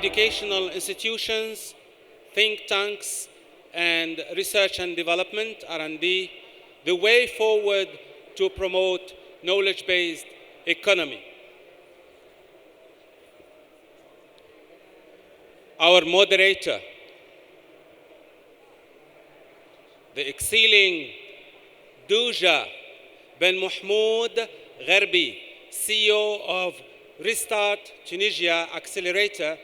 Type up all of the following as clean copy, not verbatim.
educational institutions, think tanks, and research and development, R&D, the way forward to promote knowledge-based economy. Our moderator, the excelling Douja Ben Mahmoud Gharbi, CEO of Restart Tunisia Accelerator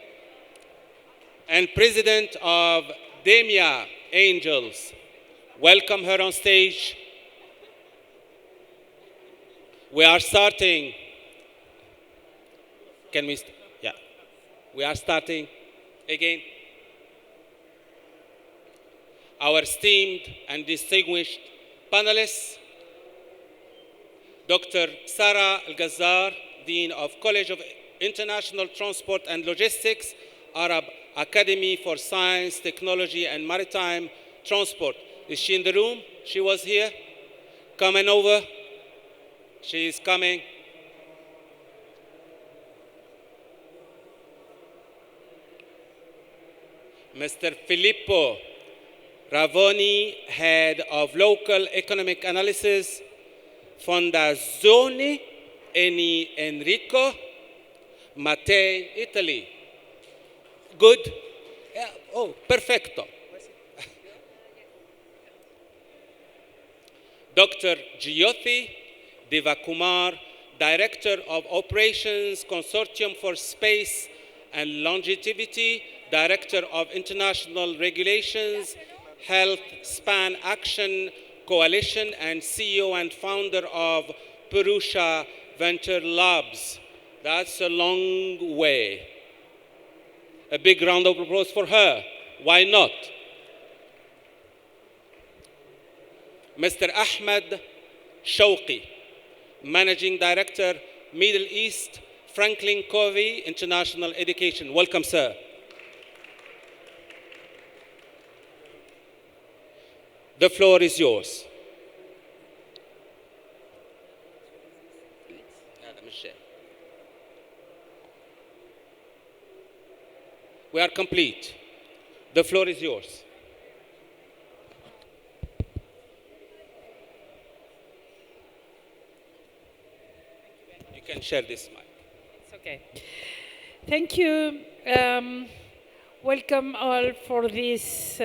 and President of Demia Angels. Welcome her on stage. We are starting. Can we? Yeah. We are starting again. Our esteemed and distinguished panelists, Dr. Sarah Al-Ghazar, Dean of College of International Transport and Logistics, Arab Academy for Science, Technology, and Maritime Transport. Is she in the room? She was here. Coming over. She is coming. Mr. Filippo Ravoni, Head of Local Economic Analysis, Fondazione Eni Enrico, Mattei, Italy. Good? Yeah. Oh, perfecto. Dr. Jyothi Devakumar, Director of Operations, Consortium for Space and Longevity, Director of International Regulations, Health Span Action Coalition, and CEO and founder of Purusha Venture Labs. That's a long way. A big round of applause for her. Why not? Mr. Ahmed Shawqi, Managing Director, Middle East, Franklin Covey International Education. Welcome, sir. The floor is yours. We are complete. The floor is yours. You can share this mic. It's okay. Thank you. Welcome all for this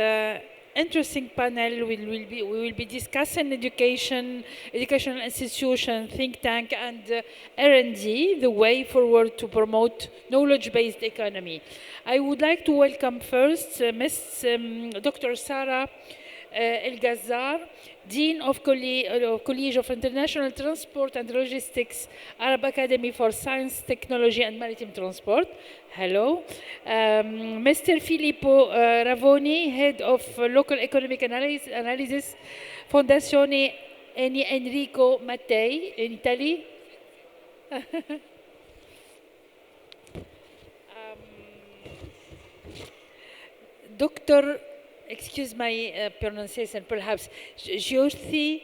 interesting panel. We will be discussing education, educational institution, think tank, and R&D, the way forward to promote knowledge-based economy. I would like to welcome first Dr. Sarah El-Ghazar, Dean of College of International Transport and Logistics, Arab Academy for Science, Technology, and Maritime Transport. Hello. Mr. Filippo Ravoni, Head of Local Economic Analysis, Fondazione Eni Enrico Mattei in Italy. Dr. Excuse my pronunciation, perhaps, Jyothi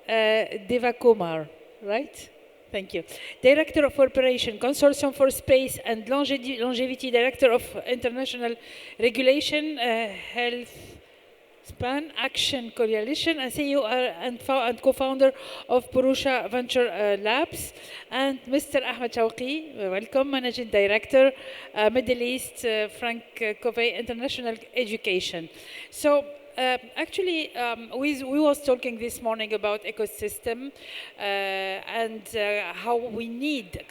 Devakumar, right? Thank you. Director of Operation, Consortium for Space and Longevity, Director of International Regulation, Health Span Action Coalition, and CEO and co-founder of Purusha Venture Labs, and Mr. Ahmed Shawqi, welcome, Managing Director, Middle East, Frank Covey International Education. So actually, we was talking this morning about ecosystem and how we need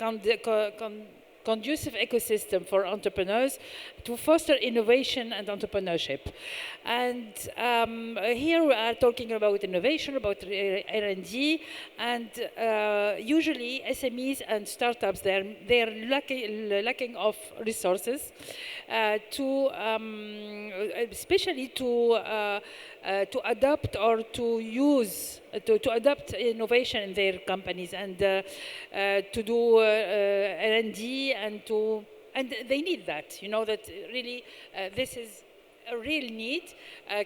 conducive ecosystem for entrepreneurs to foster innovation and entrepreneurship. And here we are talking about innovation, about R&D, and usually SMEs and startups, they're lacking of resources especially to adopt or to use, to adopt innovation in their companies and to do R&D and they need that, you know, that really this is a real need.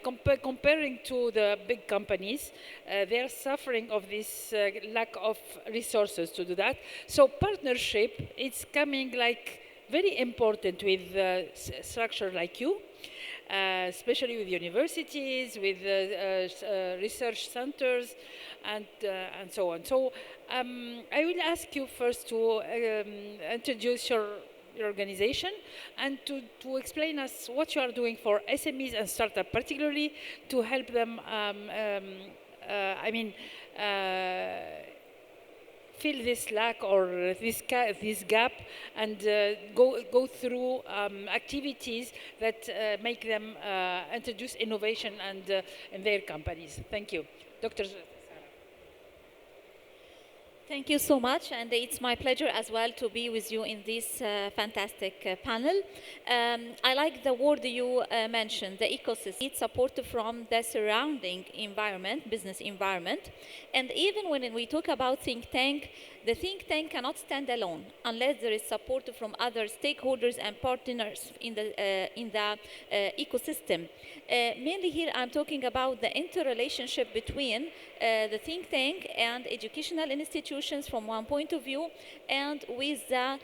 Comparing to the big companies, they're suffering of this lack of resources to do that. So partnership, it's coming like very important with structure like you, especially with universities, with research centers, and so on. So I will ask you first to introduce your organization and to explain us what you are doing for SMEs and startups, particularly to help them, I mean, fill this lack or this gap and go through activities that make them introduce innovation and in their companies. Thank you. Dr. Thank you so much, and it's my pleasure as well to be with you in this fantastic panel. I like the word you mentioned, the ecosystem. It's support from the surrounding environment, business environment, and even when we talk about think tank, the think tank cannot stand alone unless there is support from other stakeholders and partners in the ecosystem. Mainly here I'm talking about the interrelationship between the think tank and educational institutions from one point of view, and with the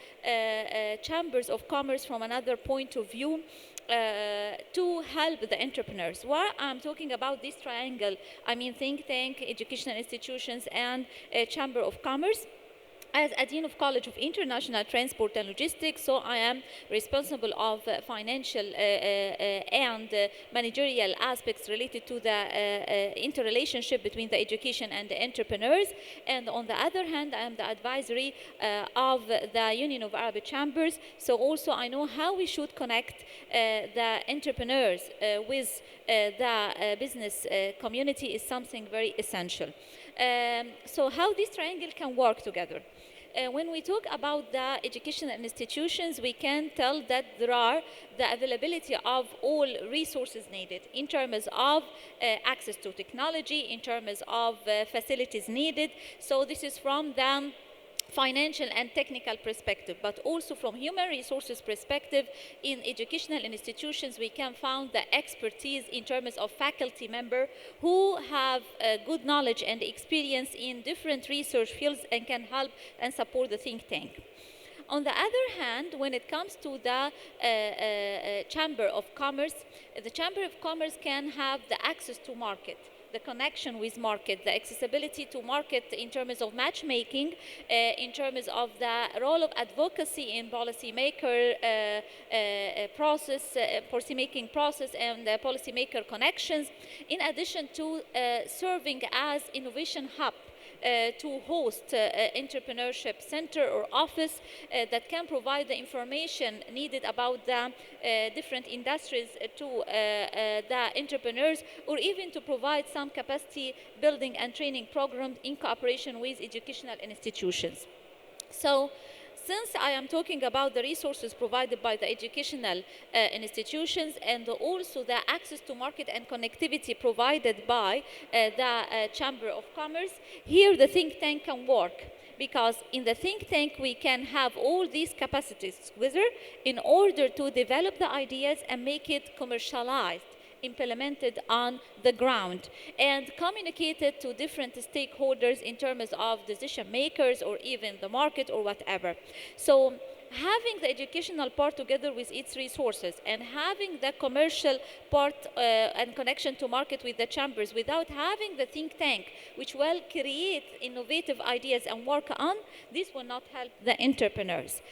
chambers of commerce from another point of view, to help the entrepreneurs. Why I'm talking about this triangle, I mean think tank, educational institutions, and chamber of commerce. As a Dean of College of International Transport and Logistics, so I am responsible of financial and managerial aspects related to the interrelationship between the education and the entrepreneurs. And on the other hand, I am the advisory of the Union of Arab Chambers. So also I know how we should connect the entrepreneurs with the business community is something very essential. So how this triangle can work together? When we talk about the educational institutions, we can tell that there are the availability of all resources needed in terms of access to technology, in terms of facilities needed. So this is from the financial and technical perspective, but also from human resources perspective. In educational institutions, we can find the expertise in terms of faculty member who have good knowledge and experience in different research fields and can help and support the think tank. On the other hand, when it comes to the Chamber of Commerce, the Chamber of Commerce can have the access to market, the connection with market, the accessibility to market in terms of matchmaking, in terms of the role of advocacy in policymaker policymaking process and policymaker connections, in addition to serving as innovation hub to host entrepreneurship center or office that can provide the information needed about the different industries to the entrepreneurs, or even to provide some capacity building and training programs in cooperation with educational institutions. So, since I am talking about the resources provided by the educational institutions and also the access to market and connectivity provided by the Chamber of Commerce, here the think tank can work. Because in the think tank, we can have all these capacities together in order to develop the ideas and make it commercialized, implemented on the ground, and communicated to different stakeholders in terms of decision makers or even the market or whatever. So having the educational part together with its resources and having the commercial part and connection to market with the chambers without having the think tank, which will create innovative ideas and work on, this will not help the entrepreneurs.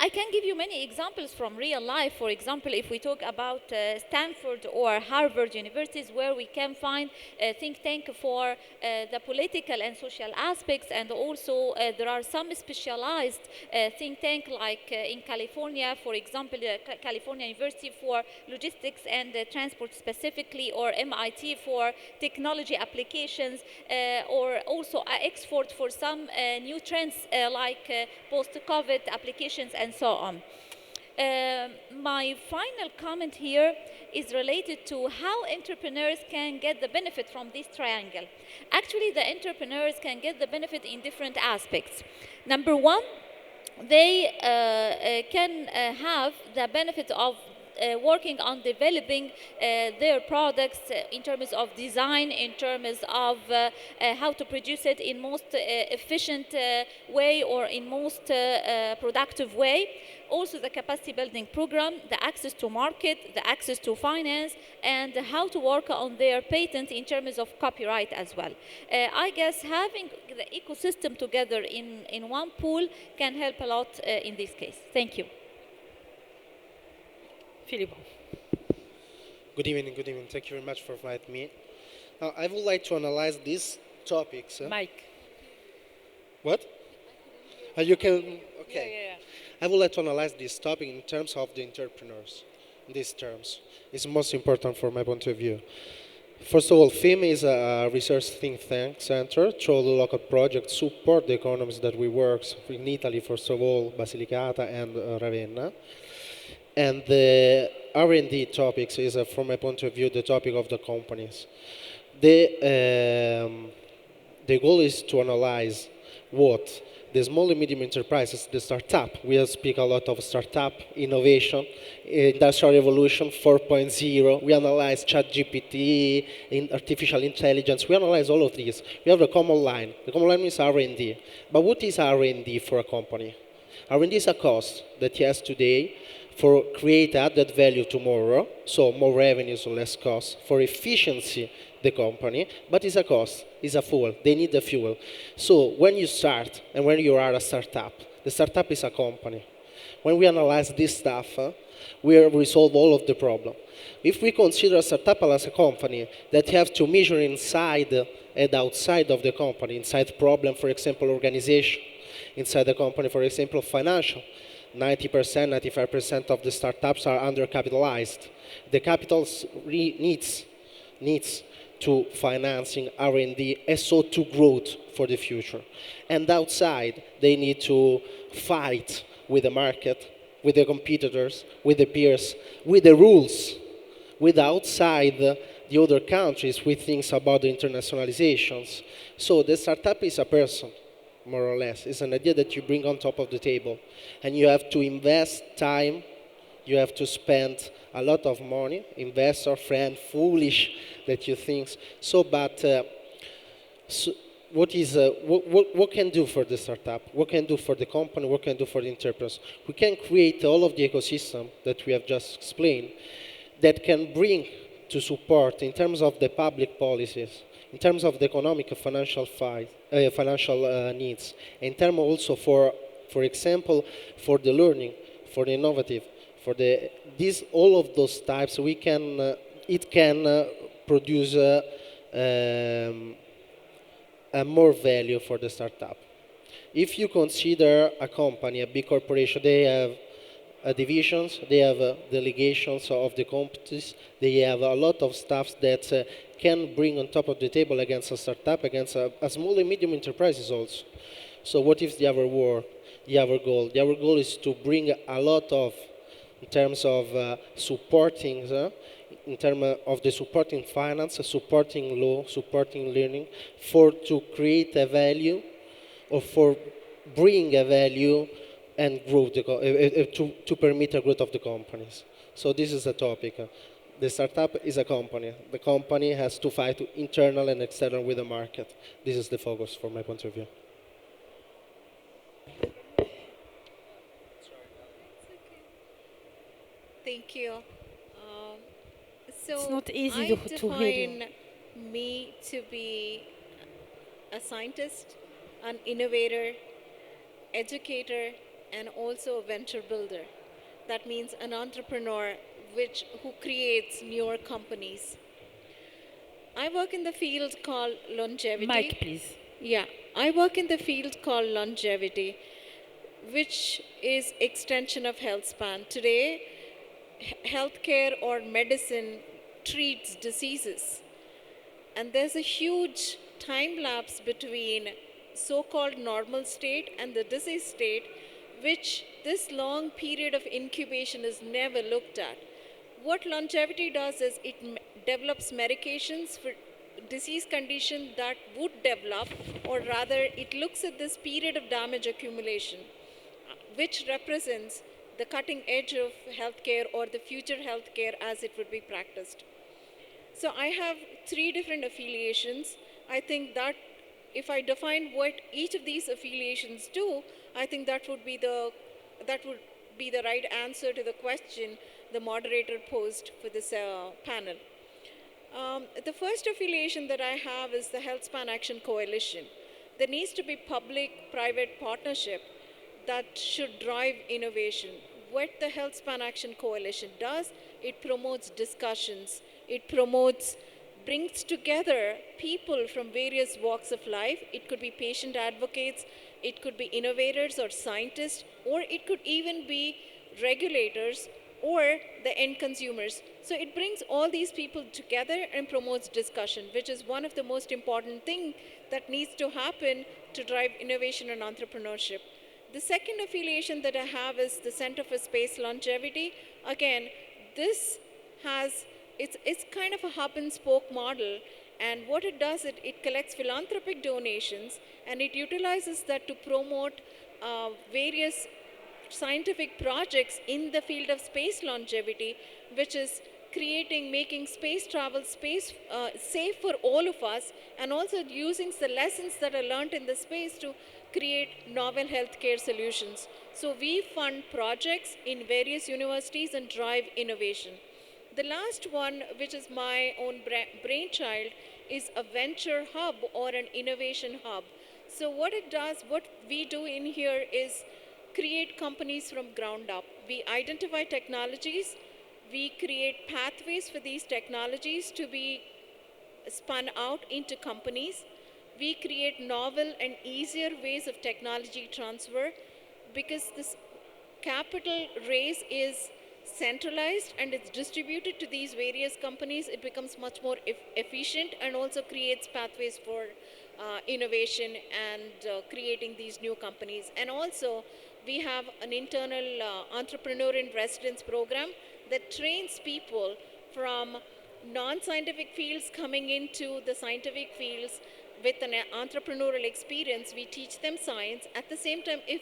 I can give you many examples from real life. For example, if we talk about Stanford or Harvard universities, where we can find a think tank for the political and social aspects, and also there are some specialized think tank like in California, for example, California University for logistics and transport specifically, or MIT for technology applications, or also Oxford for some new trends like post-COVID applications and so on. My final comment here is related to how entrepreneurs can get the benefit from this triangle. Actually, the entrepreneurs can get the benefit in different aspects. Number one, they can have the benefit of working on developing their products in terms of design, in terms of how to produce it in most efficient way or in most productive way. Also the capacity building program, the access to market, the access to finance, and how to work on their patent in terms of copyright as well. I guess having the ecosystem together in one pool can help a lot in this case. Thank you. Filippo. Good evening, good evening. Thank you very much for inviting me. Now, I would like to analyze these topics. Mike. What? You can, okay. Yeah. I would like to analyze this topic in terms of the entrepreneurs. In these terms, it's most important from my point of view. First of all, FIM is a research think tank center. Through the local projects, support the economies that we work in Italy. First of all, Basilicata and Ravenna. And the R&D topics is, from my point of view, the topic of the companies. The goal is to analyze what the small and medium enterprises, the startup. We speak a lot of startup, innovation, industrial revolution 4.0. We analyze ChatGPT, in artificial intelligence. We analyze all of these. We have a common line. The common line is R&D. But what is R&D for a company? R&D is a cost that he has today for create added value tomorrow, so more revenues or less costs, for efficiency the company, but it's a cost, it's a fuel, they need the fuel. So when you start and when you are a startup, the startup is a company. When we analyze this stuff, we resolve all of the problem. If we consider a startup as a company that you have to measure inside and outside of the company, inside problem, for example, organization, inside the company, for example, financial, 90%, 95% of the startups are undercapitalized. The capital needs to financing R&D and so to growth for the future. And outside, they need to fight with the market, with the competitors, with the peers, with the rules, with outside the other countries with things about the internationalizations. So the startup is a person, more or less. It's an idea that you bring on top of the table. And you have to invest time, you have to spend a lot of money, investor, friend, foolish that you think. So, but what can do for the startup? What can do for the company? What can do for the entrepreneurs? We can create all of the ecosystem that we have just explained that can bring to support in terms of the public policies, in terms of the economic and financial needs, in terms also for example, for the learning, for the innovative, for the all of those types, we can it can produce a more value for the startup. If you consider a company, a big corporation, they have divisions, they have delegations of the companies, they have a lot of stuff that can bring on top of the table against a startup, against a small and medium enterprises also. So what is the other work, the other goal? The other goal is to bring a lot of, in terms of supporting, in terms of the supporting finance, supporting law, supporting learning, to create a value or for bring a value and grow to permit the growth of the companies. So this is the topic. The startup is a company. The company has to fight internal and external with the market. This is the focus from my point of view. Thank you. So It's not easy I to hear you. define me to be a scientist, an innovator, educator, and also a venture builder. That means an entrepreneur who creates newer companies. I work in the field called longevity. Mike, please. Yeah, I work in the field called longevity, which is extension of health span. Today, healthcare or medicine treats diseases. And there's a huge time lapse between so-called normal state and the disease state, which this long period of incubation is never looked at. What longevity does is it develops medications for disease condition that would develop, or rather it looks at this period of damage accumulation, which represents the cutting edge of healthcare or the future healthcare as it would be practiced. So I have 3 different affiliations. I think that if I define what each of these affiliations do, I think that would be the right answer to the question the moderator posed for this panel. The first affiliation that I have is the HealthSpan Action Coalition. There needs to be public-private partnership that should drive innovation. What the HealthSpan Action Coalition does, it promotes discussions. It brings together people from various walks of life. It could be patient advocates, it could be innovators or scientists, or it could even be regulators or the end consumers. So it brings all these people together and promotes discussion, which is one of the most important things that needs to happen to drive innovation and entrepreneurship. The second affiliation that I have is the Center for Space Longevity. Again, this it's kind of a hub and spoke model, and what it does, it collects philanthropic donations and it utilizes that to promote various scientific projects in the field of space longevity, which is making space travel safe for all of us, and also using the lessons that are learned in the space to create novel healthcare solutions. So we fund projects in various universities and drive innovation. The last one, which is my own brainchild, is a venture hub or an innovation hub. So what we do in here is create companies from ground up. We identify technologies, we create pathways for these technologies to be spun out into companies. We create novel and easier ways of technology transfer, because this capital raise is centralized and it's distributed to these various companies. It becomes much more efficient and also creates pathways for innovation and creating these new companies. And also, we have an internal entrepreneur in residence program that trains people from non-scientific fields coming into the scientific fields with an entrepreneurial experience. We teach them science. At the same time, if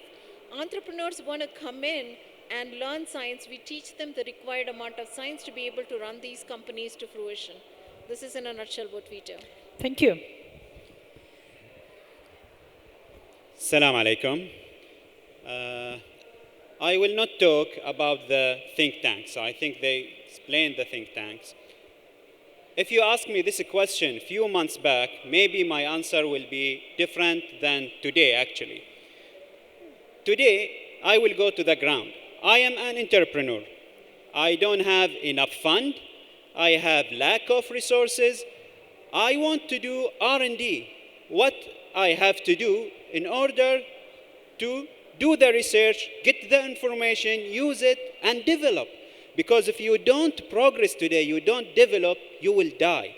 entrepreneurs want to come in and learn science, we teach them the required amount of science to be able to run these companies to fruition. This is in a nutshell what we do. Thank you. Assalamu alaikum. I will not talk about the think tanks. I think they explained the think tanks. If you ask me this question a few months back, maybe my answer will be different than today, actually. Today, I will go to the ground. I am an entrepreneur. I don't have enough fund. I have lack of resources. I want to do R&D. What I have to do in order to do the research, get the information, use it, and develop. Because if you don't progress today, you don't develop, you will die.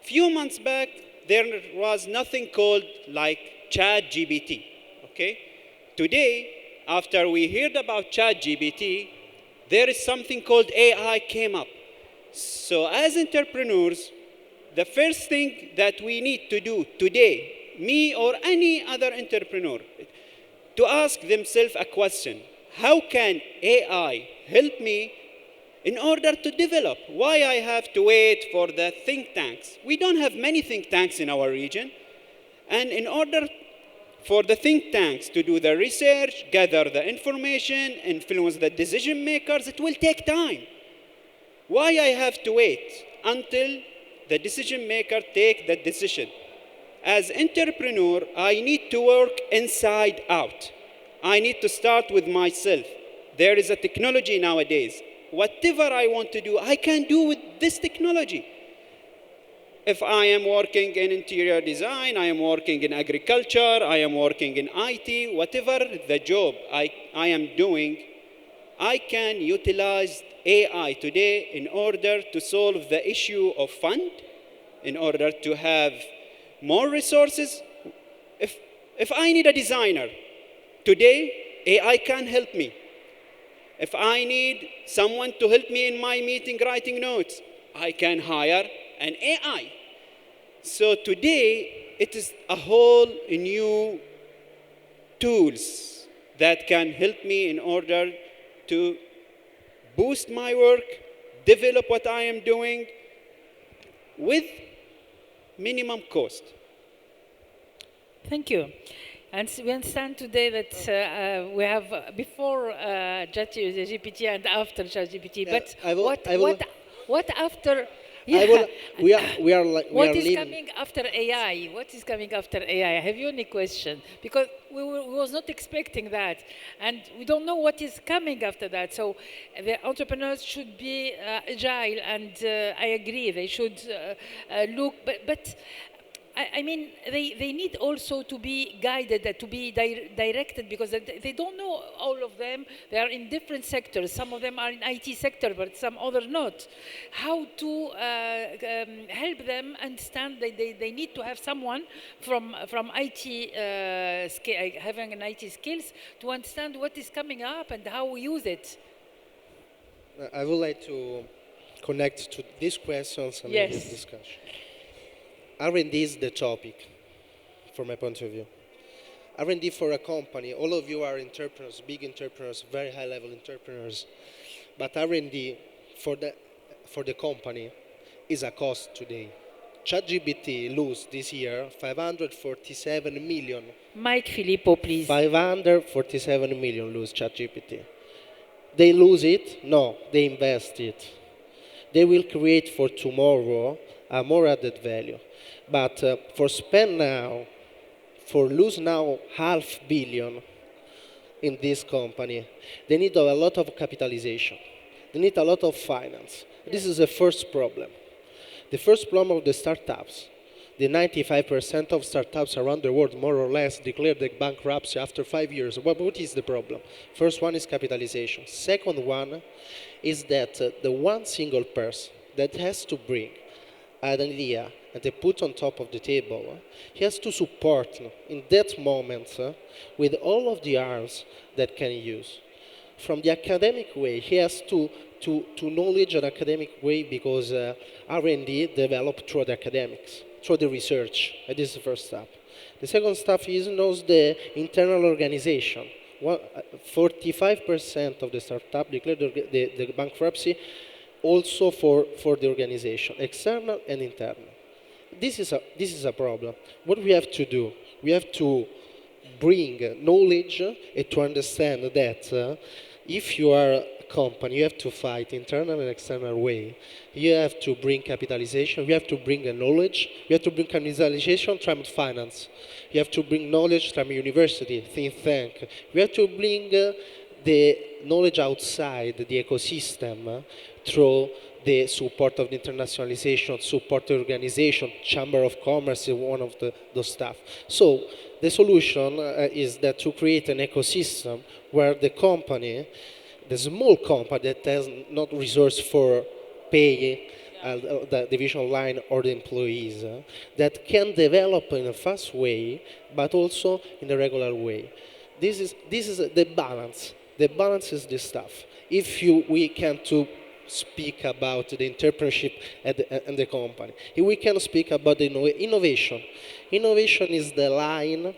Few months back, there was nothing called like ChatGPT, okay? Today, after we heard about ChatGPT, there is something called AI came up. So as entrepreneurs, the first thing that we need to do today, me or any other entrepreneur, to ask themselves a question: how can AI help me in order to develop? Why I have to wait for the think tanks? We don't have many think tanks in our region. And in order for the think tanks to do the research, gather the information, influence the decision makers, it will take time. Why I have to wait until the decision maker take the decision? As entrepreneur, I need to work inside out. I need to start with myself. There is a technology nowadays. Whatever I want to do, I can do with this technology. If I am working in interior design, I am working in agriculture, I am working in IT, whatever the job I am doing, I can utilize AI today in order to solve the issue of fund, in order to have more resources. If I need a designer, today AI can help me. If I need someone to help me in my meeting writing notes, I can hire an AI. So today, it is a whole new tools that can help me in order to boost my work, develop what I am doing with minimum cost. Thank you. And we understand today that we have before ChatGPT and after ChatGPT. Yeah, But I will- what, I will- what after? I will, What is living. coming after AI? What is coming after AI? Have you any question? Because we was not expecting that, and we don't know what is coming after that. So the entrepreneurs should be agile, and I agree. They should look, but I mean, they need also to be guided, to be directed, because they don't know all of them. They are in different sectors. Some of them are in IT sector, but some others not. How to help them understand that they need to have someone from IT, having an IT skills to understand what is coming up and how we use it. I would like to connect to these questions and Yes. this discussion. R&D is the topic, from my point of view. R&D for a company, all of you are entrepreneurs, big entrepreneurs, very high-level entrepreneurs, but R&D for the company is a cost today. ChatGPT lose this year 547 million. Mike Filippo, please. 547 million lose ChatGPT. They lose it? No, they invest it. They will create for tomorrow a more added value. But for spend now, for lose now $500 million in this company, they need a lot of capitalization. They need a lot of finance. This is the first problem. The first problem of the startups. The 95% of startups around the world, more or less, declare the bankruptcy after 5 years. What is the problem? First one is capitalization. Second one is that the one single person that has to bring an idea and they put on top of the table, he has to support in that moment with all of the arms that can use. From the academic way, he has to knowledge an academic way because R&D developed through the academics, through the research. And this is the first step. The second step is knows the internal organization. 45% of the startup declared the bankruptcy also for the organization, external and internal. This is a problem. What we have to do, we have to bring knowledge and to understand that if you are a company, you have to fight internal and external way. You have to bring capitalization. You have to bring a knowledge. You have to bring capitalization from finance. You have to bring knowledge from university, think tank. You have to bring the knowledge outside the ecosystem through the support of the internationalization, support the organization, Chamber of Commerce is one of those stuff. So the solution is that to create an ecosystem where the company, the small company that has not resource for paying the division line or the employees, that can develop in a fast way, but also in a regular way. This is the balance. The balance is this stuff. If we can to speak about the entrepreneurship and the company, if we can speak about the innovation. Innovation is the line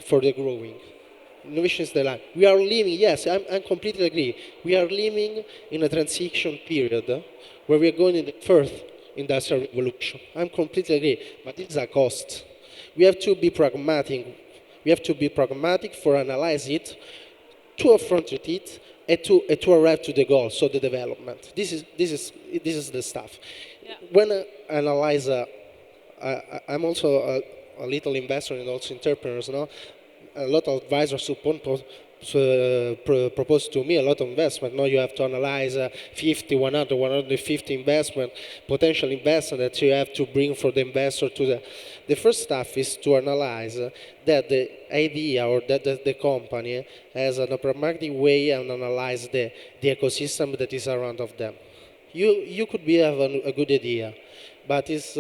for the growing. Innovation is the line. We are living, yes, I completely agree. We are living in a transition period where we are going in the first industrial revolution. I'm completely agree, but this is a cost. We have to be pragmatic. We have to be pragmatic for analyze it, to affront it, and to arrive to the goal, so the development. This is the stuff. Yeah. When I analyze, I'm also a little investor and also entrepreneurs. No, a lot of advisors propose to me a lot of investment. Now you have to analyze 50, 100, 150 investment, potential investment that you have to bring for the investor to the first stuff is to analyze that the idea or that the company has a pragmatic way and analyze the ecosystem that is around of them. You could have a good idea, but it's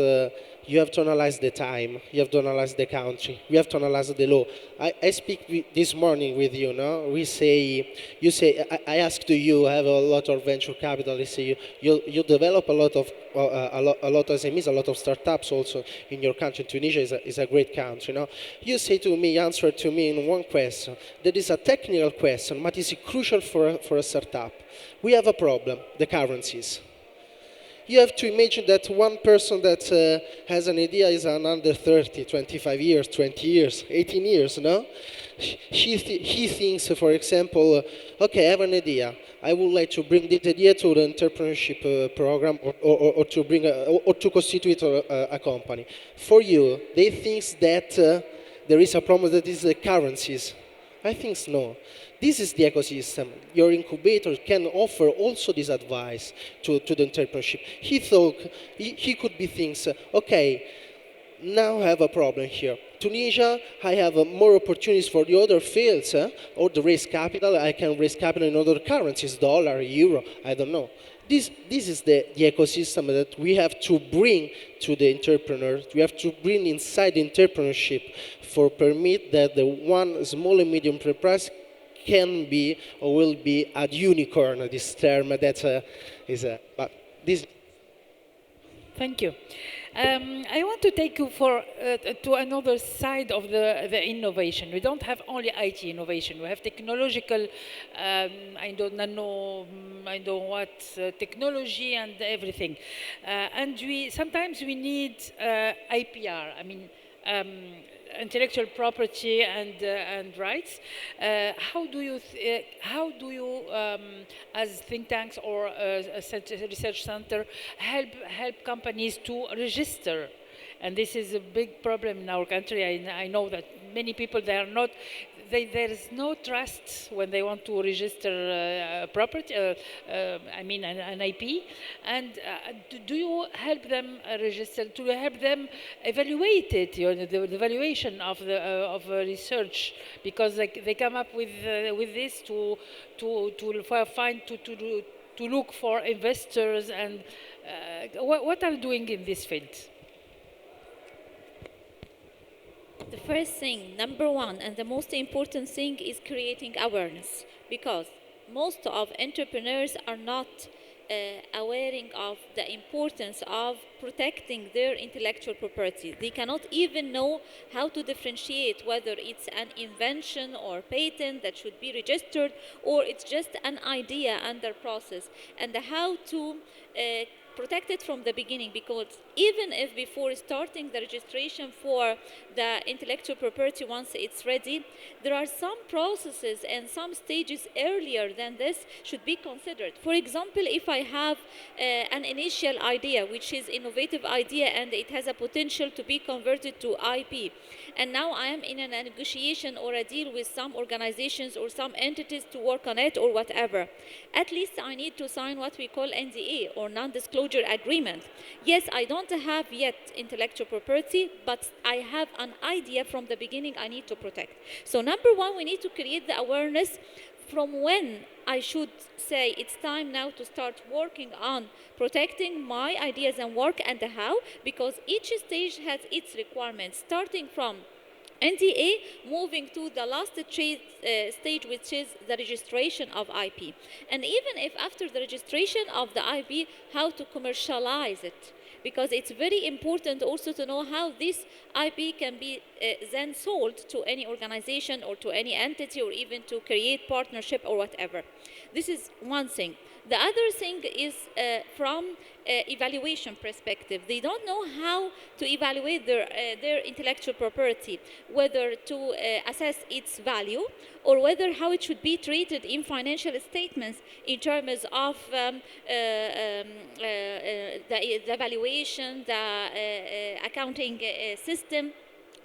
You have to analyze the time. You have to analyze the country. We have to analyze the law. I speak this morning with you. No, we say you say I ask to you. I have a lot of venture capital. They say you develop a lot of a lot of SMEs, a lot of startups also in your country. Tunisia is a great country. No, you say to me, answer to me in one question. That is a technical question, but is crucial for a startup. We have a problem: the currencies. You have to imagine that one person that has an idea is an under 30, 25 years, 20 years, 18 years, no? He thinks, for example, okay, I have an idea. I would like to bring this idea to the entrepreneurship program or to bring or to constitute a company. For you, they think that there is a problem that is the currencies. I think no. This is the ecosystem. Your incubator can offer also this advice to the entrepreneurship. He thought he could be things, okay, now I have a problem here. Tunisia, I have more opportunities for the other fields, or the raise capital. I can raise capital in other currencies, dollar, euro, I don't know. This is the ecosystem that we have to bring to the entrepreneurs. We have to bring inside the entrepreneurship for permit that the one small and medium enterprise can be or will be a unicorn. This term that is a but this. Thank you. I want to take you to another side of the innovation. We don't have only IT innovation. We have technological, I don't know, I don't know what, technology and everything. And sometimes we need IPR. I mean, intellectual property and rights. How do you, as think tanks or a research center, help companies to register? And this is a big problem in our country. I know that many people, they are not, there is no trust when they want to register property, I mean an IP. And do you help them register, to help them evaluate it, the evaluation of research? Because they come up with this to look for investors. And what are you doing in this field? The first thing, number one, and the most important thing is creating awareness, because most of entrepreneurs are not aware of the importance of protecting their intellectual property. They cannot even know how to differentiate whether it's an invention or patent that should be registered, or it's just an idea under process, and how to protect it from the beginning. Because even if before starting the registration for the intellectual property, once it's ready, there are some processes and some stages earlier than this should be considered. For example, if I have an initial idea, which is innovative idea, and it has a potential to be converted to IP, and now I am in a negotiation or a deal with some organizations or some entities to work on it or whatever, at least I need to sign what we call NDA, or non-disclosure agreement. Yes, I don't have yet intellectual property, but I have an idea from the beginning I need to protect. So number one, we need to create the awareness from when I should say it's time now to start working on protecting my ideas and work, and how, because each stage has its requirements, starting from NDA, moving to the last stage, which is the registration of IP. And even if after the registration of the IP, how to commercialize it. Because it's very important also to know how this IP can be then sold to any organization or to any entity, or even to create partnership or whatever. This is one thing. The other thing is from evaluation perspective. They don't know how to evaluate their intellectual property, whether to assess its value, or whether how it should be treated in financial statements in terms of the valuation, the accounting system,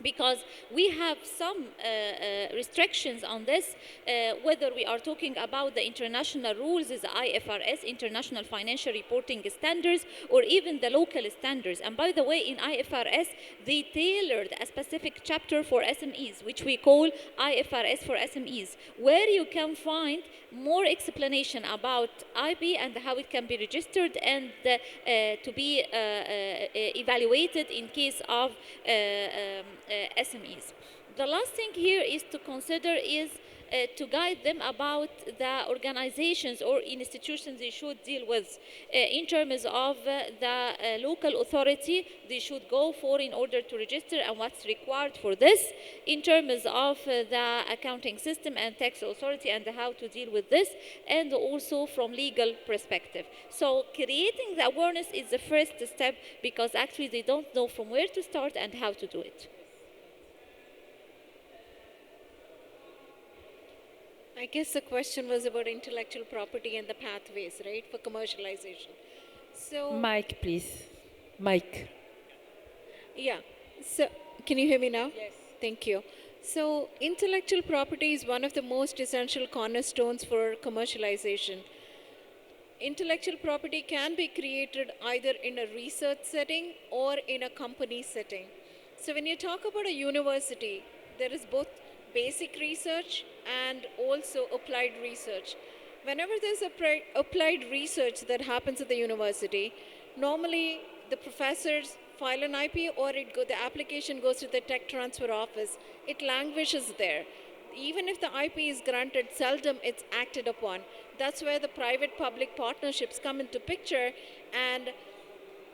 because we have some restrictions on this, whether we are talking about the international rules, the IFRS, International Financial Reporting Standards, or even the local standards. And by the way, in IFRS, they tailored a specific chapter for SMEs, which we call IFRS for SMEs, where you can find more explanation about IP and how it can be registered and to be evaluated in case of SMEs. The last thing here is to consider is to guide them about the organizations or institutions they should deal with in terms of the local authority they should go for in order to register and what's required for this, in terms of the accounting system and tax authority and how to deal with this, and also from legal perspective. So creating the awareness is the first step, because actually they don't know from where to start and how to do it. I guess the question was about intellectual property and the pathways, right, for commercialization. So, Mike, please. Mike. yeah. So, can you hear me now? Yes. Thank you. So, intellectual property is one of the most essential cornerstones for commercialization. Intellectual property can be created either in a research setting or in a company setting. So when you talk about a university, there is both basic research and also applied research. Whenever there's applied research that happens at the university, normally the professors file an IP or the application goes to the tech transfer office. It languishes there. Even if the IP is granted, seldom it's acted upon. That's where the private-public partnerships come into picture, and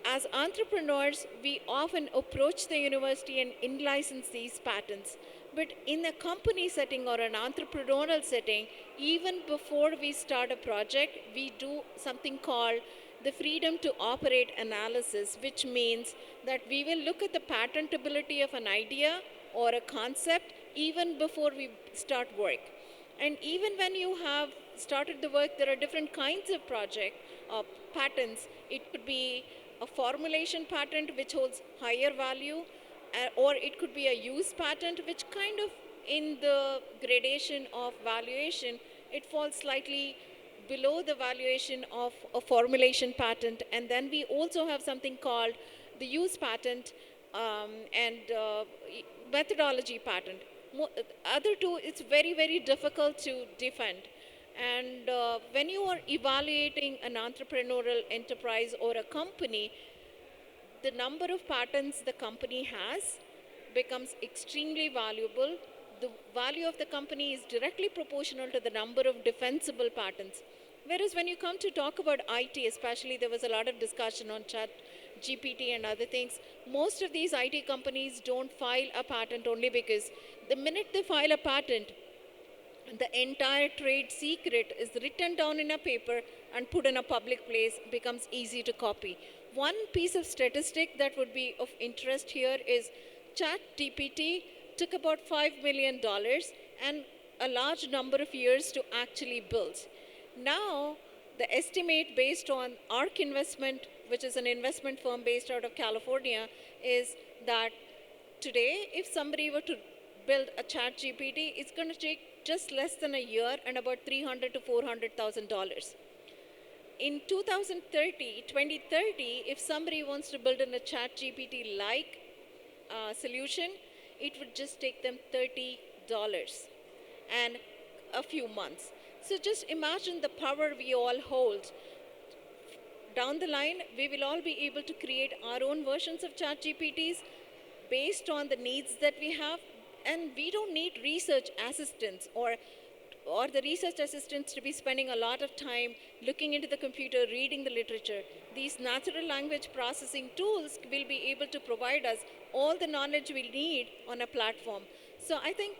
as entrepreneurs, we often approach the university and in-license these patents. But in a company setting or an entrepreneurial setting, even before we start a project, we do something called the freedom to operate analysis, which means that we will look at the patentability of an idea or a concept even before we start work. And even when you have started the work, there are different kinds of patents. It could be a formulation patent which holds higher value, or it could be a use patent which kind of in the gradation of valuation, it falls slightly below the valuation of a formulation patent. And then we also have something called the use patent and methodology patent. Other two, it's very, very difficult to defend. And when you are evaluating an entrepreneurial enterprise or a company, the number of patents the company has becomes extremely valuable. The value of the company is directly proportional to the number of defensible patents. Whereas when you come to talk about IT, especially, there was a lot of discussion on chat GPT and other things. Most of these IT companies don't file a patent only because the minute they file a patent, the entire trade secret is written down in a paper and put in a public place, becomes easy to copy. One piece of statistic that would be of interest here is ChatGPT took about $5 million and a large number of years to actually build. Now, the estimate based on ARK Investment, which is an investment firm based out of California, is that today, if somebody were to build a ChatGPT, it's going to take just less than a year and about $300,000 to $400,000. In 2030, if somebody wants to build in a ChatGPT-like solution, it would just take them $30 and a few months. So just imagine the power we all hold. Down the line, we will all be able to create our own versions of ChatGPTs based on the needs that we have, and we don't need research assistants or the research assistants to be spending a lot of time looking into the computer, reading the literature. These natural language processing tools will be able to provide us all the knowledge we need on a platform. So I think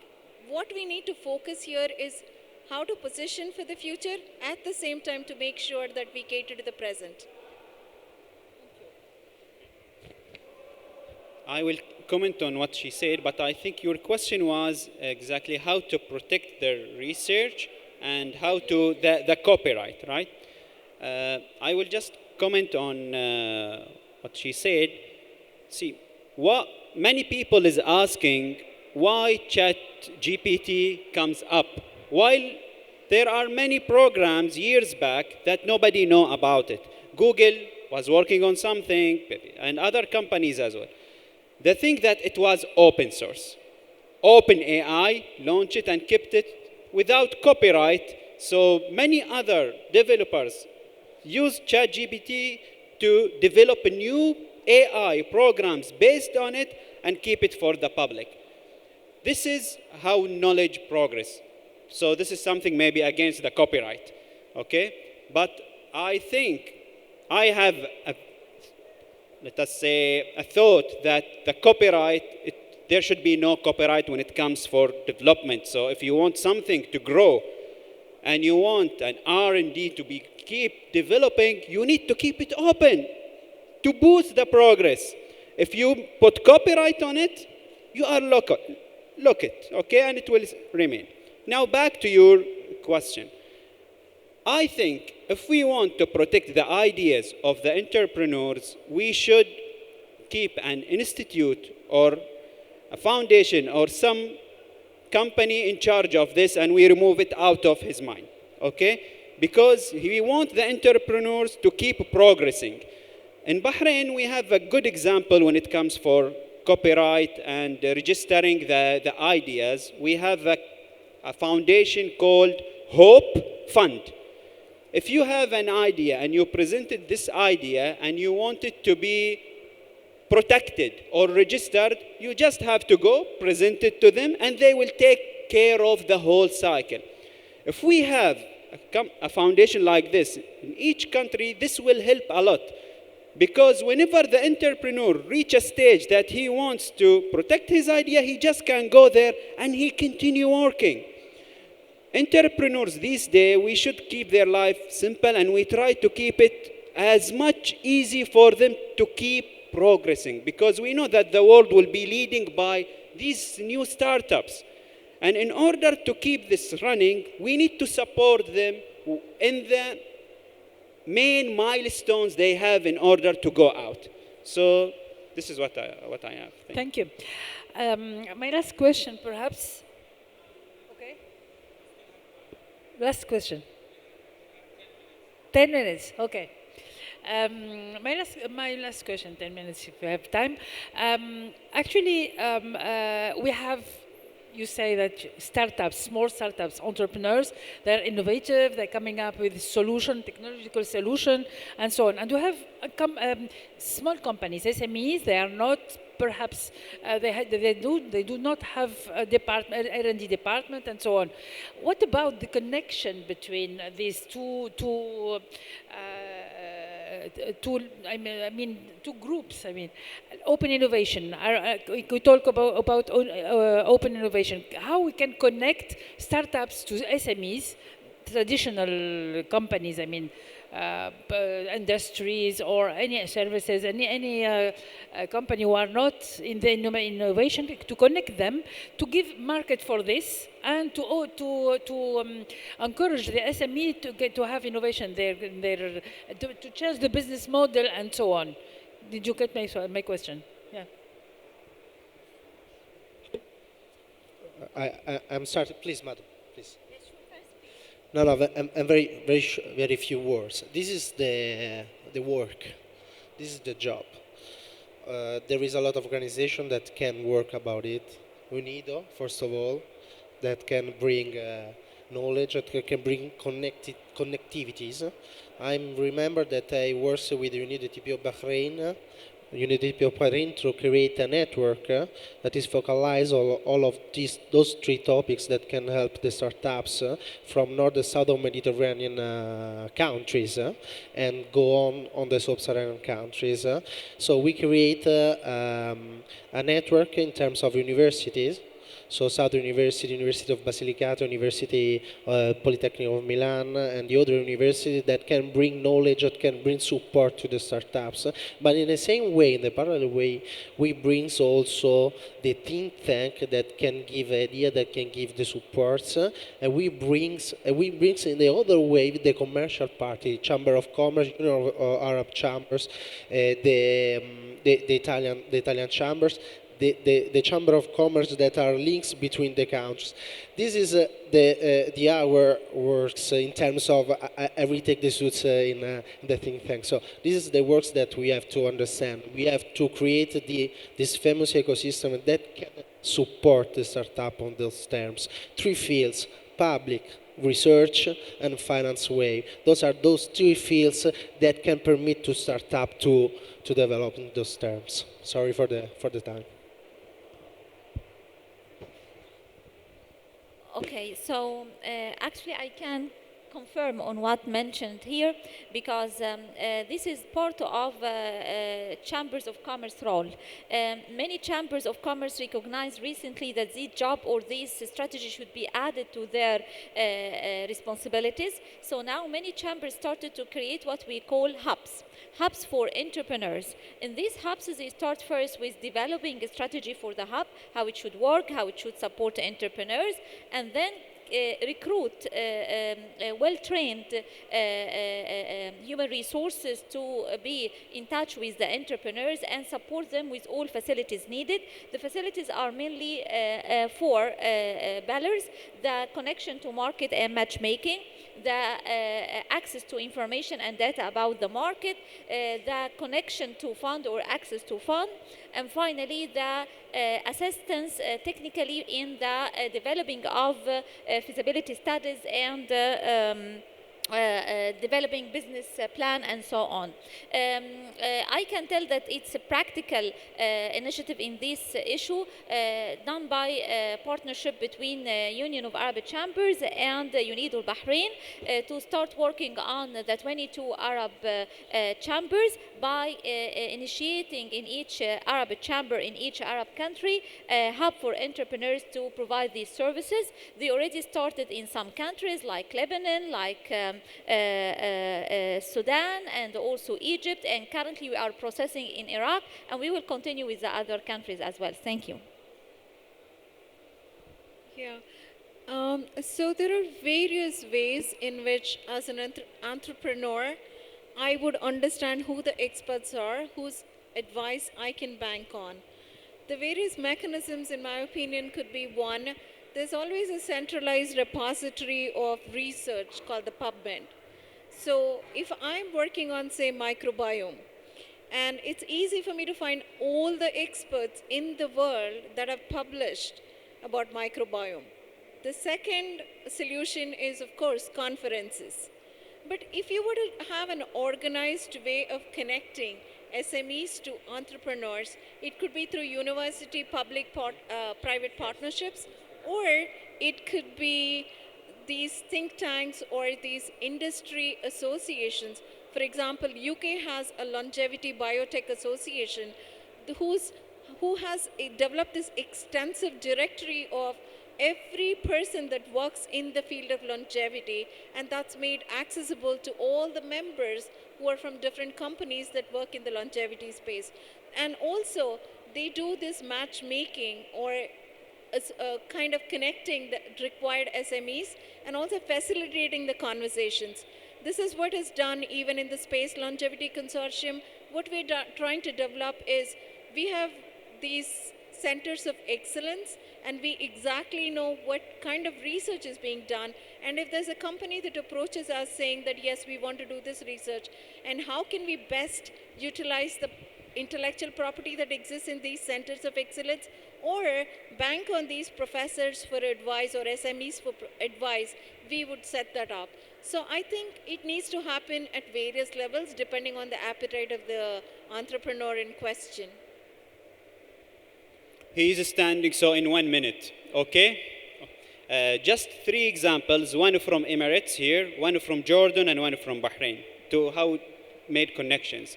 what we need to focus here is how to position for the future at the same time to make sure that we cater to the present. I will comment on what she said, but I think your question was exactly how to protect the research and how to the copyright, right? I will just comment on what she said. See, what many people is asking why chat GPT comes up while there are many programs years back that nobody know about it. Google was working on something and other companies as well. The thing that it was open source. OpenAI launched it and kept it without copyright. So many other developers use ChatGPT to develop new AI programs based on it and keep it for the public. This is how knowledge progress. So this is something maybe against the copyright, okay? But I think I have, let us say, a thought that the copyright, there should be no copyright when it comes for development. So if you want something to grow and you want an R&D to keep developing, you need to keep it open to boost the progress. If you put copyright on it, you are lock it, okay, and it will remain. Now back to your question. I think if we want to protect the ideas of the entrepreneurs, we should keep an institute or a foundation or some company in charge of this, and we remove it out of his mind, okay? Because we want the entrepreneurs to keep progressing. In Bahrain, we have a good example when it comes for copyright and registering the ideas. We have a foundation called Hope Fund. If you have an idea and you presented this idea and you want it to be protected or registered, you just have to go present it to them and they will take care of the whole cycle. If we have a foundation like this in each country, this will help a lot. Because whenever the entrepreneur reaches a stage that he wants to protect his idea, he just can go there and he continue working. Entrepreneurs these days, we should keep their life simple and we try to keep it as much easy for them to keep progressing, because we know that the world will be leading by these new startups. And in order to keep this running, we need to support them in the main milestones they have in order to go out. So this is what I have. Thank you. My last question, perhaps. Okay. Last question. 10 minutes. Okay. My last question, 10 minutes if you have time. We have, you say that startups, small startups, entrepreneurs, they're innovative, they're coming up with technological solution, and so on. And you have small companies, SMEs, they are not perhaps, they do not have a department, R&D department, and so on. What about the connection between these two groups? Open innovation. We talk about open innovation. How we can connect startups to SMEs, traditional companies. Industries or any services, any company who are not in the innovation, to connect them, to give market for this, and to encourage the SME to have innovation there, to change the business model and so on. Did you get my question? Yeah. I'm starting. Please, madam. Please. No, I'm very few words. This is the work. This is the job. There is a lot of organization that can work about it. UNIDO, first of all, that can bring knowledge, that can bring connectivities. I remember that I worked with UNIDO TPO Bahrain, to create a network that is focalized on all of those three topics that can help the startups from North and Southern Mediterranean countries and go on the sub-Saharan countries. So we create a network in terms of universities. So Southern University, University of Basilicata, University Polytechnic of Milan, and the other universities that can bring knowledge, that can bring support to the startups. But in the same way, in the parallel way, we bring also the think tank that can give idea, that can give the supports, and we brings in the other way the commercial party, Chamber of Commerce, Arab chambers, the Italian chambers. the chamber of commerce that are links between the countries. This is the our works in terms of I retake the suits in the think tank. So this is the works that we have to understand. We have to create this famous ecosystem that can support the startup on those terms. Three fields: public, research, and finance wave. Those are those three fields that can permit to startup to develop in those terms. Sorry for the time. Okay, so actually I can confirm on what mentioned here because this is part of chambers of commerce role. Many chambers of commerce recognized recently that this job or this strategy should be added to their responsibilities. So now many chambers started to create what we call hubs for entrepreneurs. In these hubs, they start first with developing a strategy for the hub, how it should work, how it should support entrepreneurs, and then recruit well-trained human resources to be in touch with the entrepreneurs and support them with all facilities needed. The facilities are mainly for ballers, the connection to market and matchmaking, the access to information and data about the market, the connection to fund or access to fund, and finally the assistance technically in the developing of feasibility studies and developing business plan and so on. I can tell that it's a practical initiative in this issue done by a partnership between Union of Arab Chambers and UNIDO Bahrain to start working on the 22 Arab chambers by initiating in each Arab chamber in each Arab country a hub for entrepreneurs to provide these services. They already started in some countries like Lebanon, like Sudan, and also Egypt, and currently we are processing in Iraq, and we will continue with the other countries as well. Thank you. Yeah. So there are various ways in which, as an entrepreneur, I would understand who the experts are, whose advice I can bank on. The various mechanisms, in my opinion, could be one. There's always a centralized repository of research called the PubMed. So if I'm working on, say, microbiome, and it's easy for me to find all the experts in the world that have published about microbiome. The second solution is, of course, conferences. But if you were to have an organized way of connecting SMEs to entrepreneurs, it could be through university private partnerships, or it could be these think tanks or these industry associations. For example, UK has a longevity biotech association who has developed this extensive directory of every person that works in the field of longevity, and that's made accessible to all the members who are from different companies that work in the longevity space. And also, they do this matchmaking or kind of connecting the required SMEs and also facilitating the conversations. This is what is done even in the Space Longevity Consortium. What we're trying to develop is we have these centers of excellence, and we exactly know what kind of research is being done. And if there's a company that approaches us saying that, yes, we want to do this research, and how can we best utilize the intellectual property that exists in these centers of excellence, or bank on these professors for advice or SMEs for advice, we would set that up. So I think it needs to happen at various levels depending on the appetite of the entrepreneur in question. He is standing, so in 1 minute, okay? Just 3 examples, one from Emirates here, one from Jordan, and one from Bahrain, to how it made connections.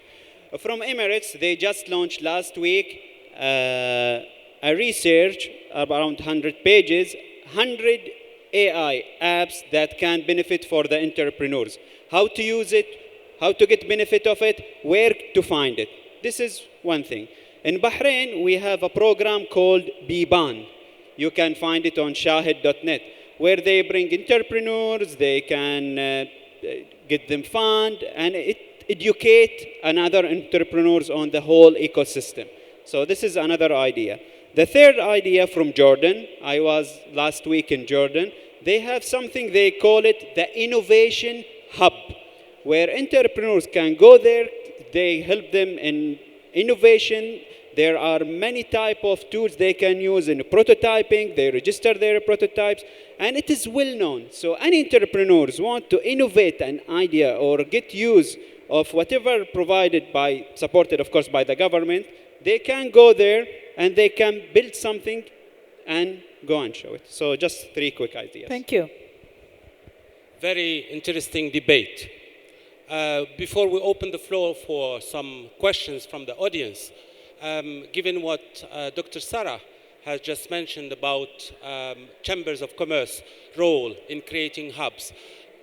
From Emirates, they just launched last week a research around 100 pages, 100 AI apps that can benefit for the entrepreneurs. How to use it, how to get benefit of it, where to find it. This is one thing. In Bahrain, we have a program called BBAN. You can find it on shahid.net, where they bring entrepreneurs, they can get them fund, and educate another entrepreneurs on the whole ecosystem. So this is another idea. The third idea from Jordan, I was last week in Jordan, they have something they call it the innovation hub, where entrepreneurs can go there, they help them in innovation. There are many type of tools they can use in prototyping, they register their prototypes, and it is well known. So any entrepreneurs want to innovate an idea or get use of whatever provided by, supported of course by the government, they can go there and they can build something and go and show it. So just three quick ideas. Thank you. Very interesting debate. Before we open the floor for some questions from the audience, given what Dr. Sarah has just mentioned about chambers of commerce role in creating hubs,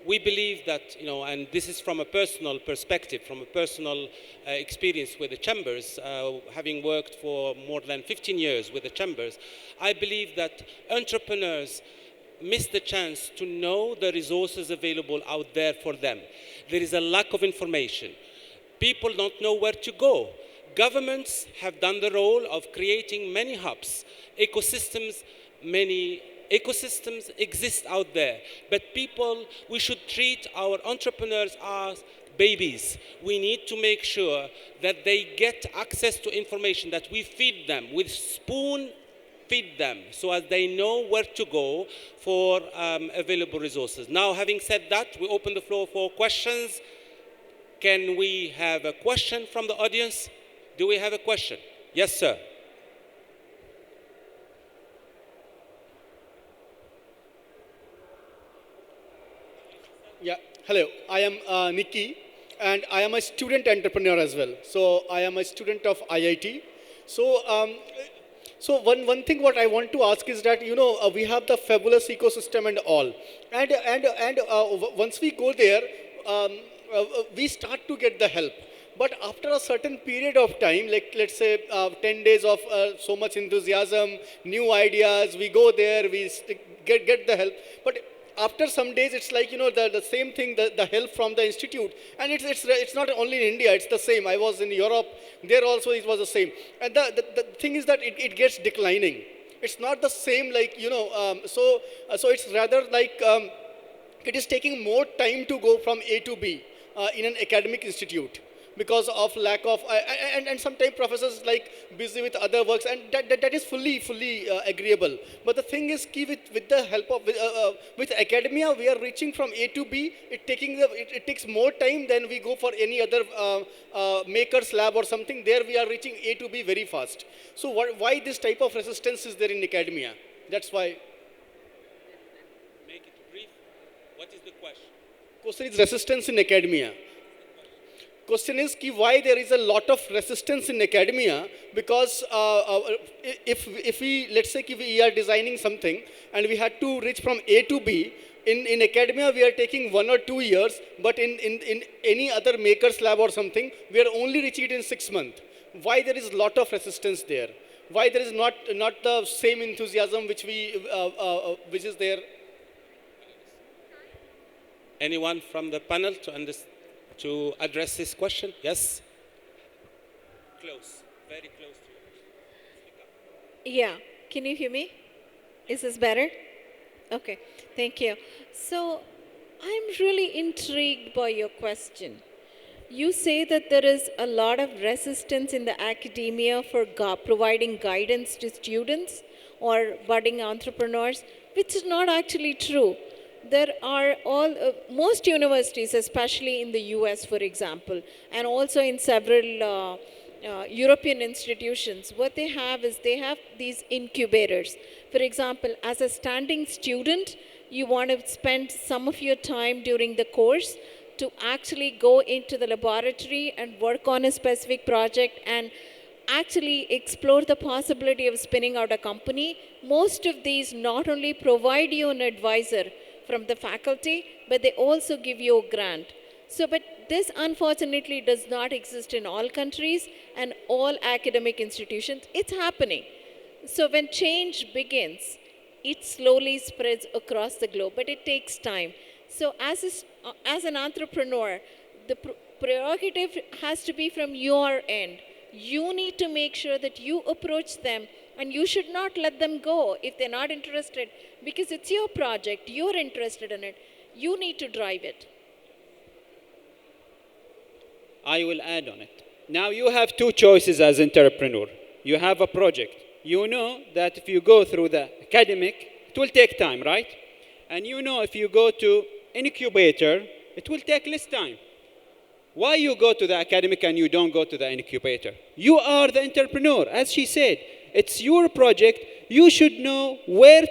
we believe that, and this is from a personal perspective, from a personal experience with the chambers, having worked for more than 15 years with the chambers, I believe that entrepreneurs miss the chance to know the resources available out there for them. There is a lack of information. People don't know where to go. Governments have done the role of creating many hubs, ecosystems, many ecosystems exist out there, but we should treat our entrepreneurs as babies. We need to make sure that they get access to information, that we feed them with spoon feed them so as they know where to go for available resources. Now, having said that, we open the floor for questions. Can we have a question from the audience? Do we have a question? Yes, sir. Yeah, hello. I am Nikki, and I am a student entrepreneur as well. So I am a student of IIT. So one thing what I want to ask is that we have the fabulous ecosystem and all, and once we go there, we start to get the help. But after a certain period of time, like let's say 10 days of so much enthusiasm, new ideas, we go there, we get the help. But after some days, it's like the same thing, the help from the institute, and it's not only in India, it's the same. I was in Europe, there also it was the same, and the thing is that it gets declining. It's not the same, like so it's rather like it is taking more time to go from A to B in an academic institute, because of lack of and sometimes professors like busy with other works, and that is fully agreeable. But the thing is, with the help of with academia, we are reaching from A to B. It takes more time than we go for any other maker's lab or something. There we are reaching A to B very fast. So why this type of resistance is there in academia? That's why. Make it brief. What is the question? Question is resistance in academia. Question is why there is a lot of resistance in academia, because if we, let's say we are designing something and we had to reach from A to B, in academia we are taking 1 or 2 years, but in any other maker's lab or something, we are only reaching it in 6 months. Why there is a lot of resistance there? Why there is not the same enthusiasm which is there? Anyone from the panel to address this question? Yes? Close, very close to you. Yeah, can you hear me? Is this better? Okay, thank you. So I'm really intrigued by your question. You say that there is a lot of resistance in the academia for providing guidance to students or budding entrepreneurs, which is not actually true. There are most universities, especially in the US, for example, and also in several European institutions, what they have is they have these incubators. For example, as a standing student, you want to spend some of your time during the course to actually go into the laboratory and work on a specific project and actually explore the possibility of spinning out a company. Most of these not only provide you an advisor from the faculty, but they also give you a grant. So, but this unfortunately does not exist in all countries and all academic institutions. It's happening. So when change begins, it slowly spreads across the globe, but it takes time. So as an entrepreneur, the prerogative has to be from your end. You need to make sure that you approach them And you should not let them go if they're not interested, because it's your project, you're interested in it, you need to drive it. I will add on it. Now you have two choices as entrepreneur. You have a project. You know that if you go through the academic, it will take time, right? And you know if you go to incubator, it will take less time. Why you go to the academic and you don't go to the incubator? You are the entrepreneur, as she said. It's your project. You should know where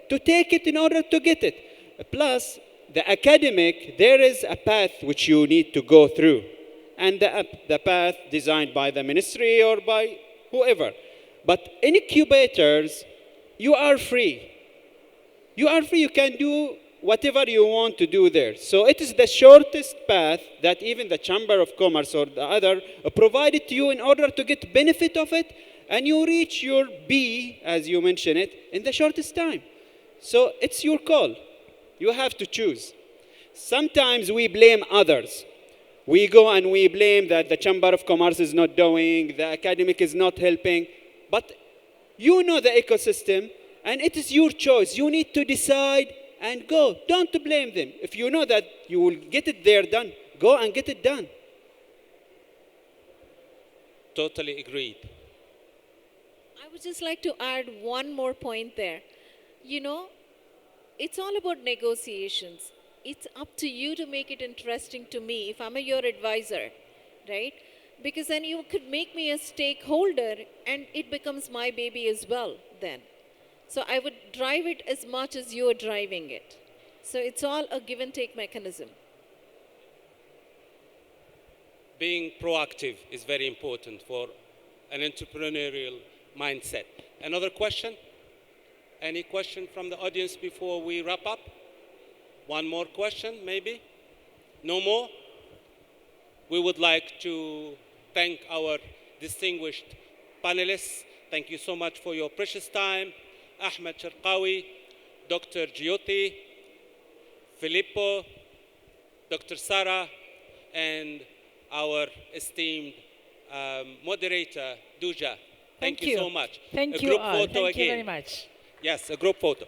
to take it in order to get it. Plus, the academic, there is a path which you need to go through. And the path designed by the ministry or by whoever. But incubators, you are free. You are free. You can do whatever you want to do there. So it is the shortest path that even the Chamber of Commerce or the other provided to you in order to get benefit of it, and you reach your B, as you mentioned it, in the shortest time. So it's your call. You have to choose. Sometimes we blame others. We go and we blame that the Chamber of Commerce is not doing, the academic is not helping. But you know the ecosystem, and it is your choice. You need to decide and go. Don't blame them. If you know that you will get it there done, go and get it done. Totally agreed. I would just like to add one more point there. You know, it's all about negotiations. It's up to you to make it interesting to me if I'm your advisor, right? Because then you could make me a stakeholder and it becomes my baby as well then. So I would drive it as much as you're driving it. So it's all a give and take mechanism. Being proactive is very important for an entrepreneurial mindset. Another question? Any question from the audience before we wrap up? One more question, maybe? No more? We would like to thank our distinguished panelists. Thank you so much for your precious time. Ahmed Sharqawi, Dr. Giotti, Filippo, Dr. Sarah, and our esteemed moderator, Duja. Thank you so much. Thank A you group all. photo Thank you again. very much. Yes, a group photo.